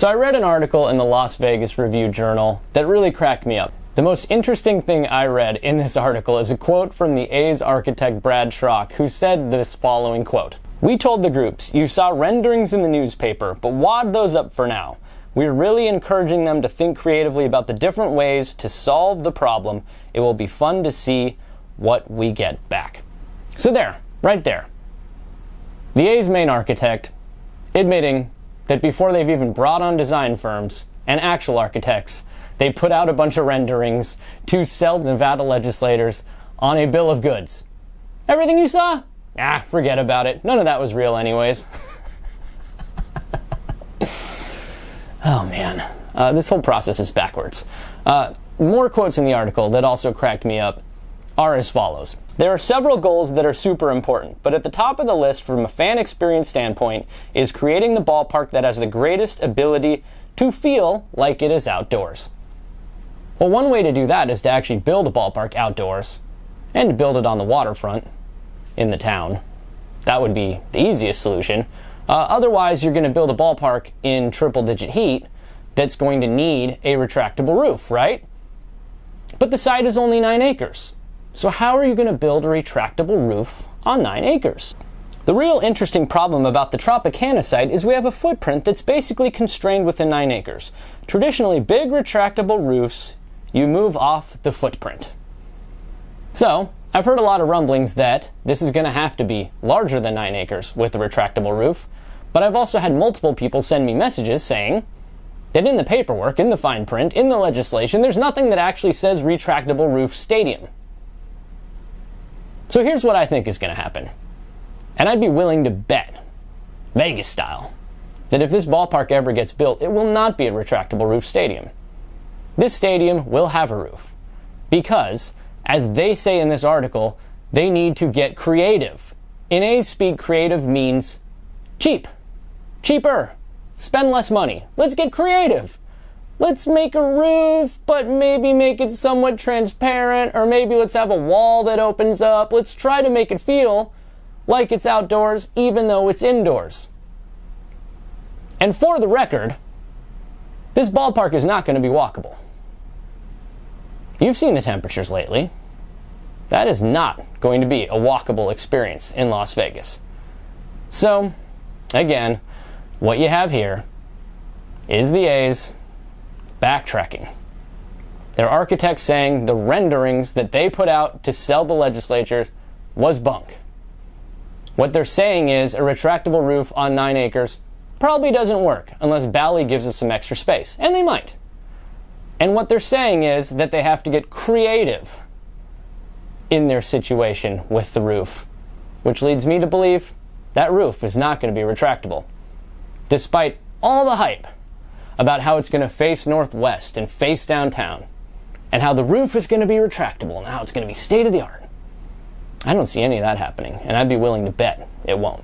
So I read an article in the Las Vegas Review-Journal that really cracked me up. The most interesting thing I read in this article is a quote from the A's architect Brad Schrock, who said this following quote: "We told the groups, you saw renderings in the newspaper, but wad those up for now. We're really encouraging them to think creatively about the different ways to solve the problem. It will be fun to see what we get back." So there, right there. The A's main architect admitting that before they've even brought on design firms and actual architects, they put out a bunch of renderings to sell Nevada legislators on a bill of goods. Everything you saw? Forget about it. None of that was real anyways. Oh man, this whole process is backwards. More quotes in the article that also cracked me up are as follows. There are several goals that are super important, but at the top of the list from a fan experience standpoint is creating the ballpark that has the greatest ability to feel like it is outdoors. Well, one way to do that is to actually build a ballpark outdoors and to build it on the waterfront in the town. That would be the easiest solution. Otherwise, you're going to build a ballpark in triple-digit heat that's going to need a retractable roof, right? But the site is only 9 acres. So how are you going to build a retractable roof on 9 acres? The real interesting problem about the Tropicana site is we have a footprint that's basically constrained within 9 acres. Traditionally, big retractable roofs, you move off the footprint. So, I've heard a lot of rumblings that this is going to have to be larger than 9 acres with a retractable roof, but I've also had multiple people send me messages saying that in the paperwork, in the fine print, in the legislation, there's nothing that actually says retractable roof stadium. So here's what I think is going to happen. And I'd be willing to bet, Vegas style, that if this ballpark ever gets built, it will not be a retractable roof stadium. This stadium will have a roof because, as they say in this article, they need to get creative. In A's speak, creative means cheap. Cheaper. Spend less money. Let's get creative. Let's make a roof, but maybe make it somewhat transparent, or maybe let's have a wall that opens up. Let's try to make it feel like it's outdoors, even though it's indoors. And for the record, this ballpark is not going to be walkable. You've seen the temperatures lately. That is not going to be a walkable experience in Las Vegas. So, again, what you have here is the A's backtracking. Their architects saying the renderings that they put out to sell the legislature was bunk. What they're saying is a retractable roof on 9 acres probably doesn't work unless Bally gives us some extra space, and they might. And what they're saying is that they have to get creative in their situation with the roof, which leads me to believe that roof is not going to be retractable, despite all the hype about how it's going to face northwest and face downtown, and how the roof is going to be retractable and how it's going to be state of the art. I don't see any of that happening, and I'd be willing to bet it won't.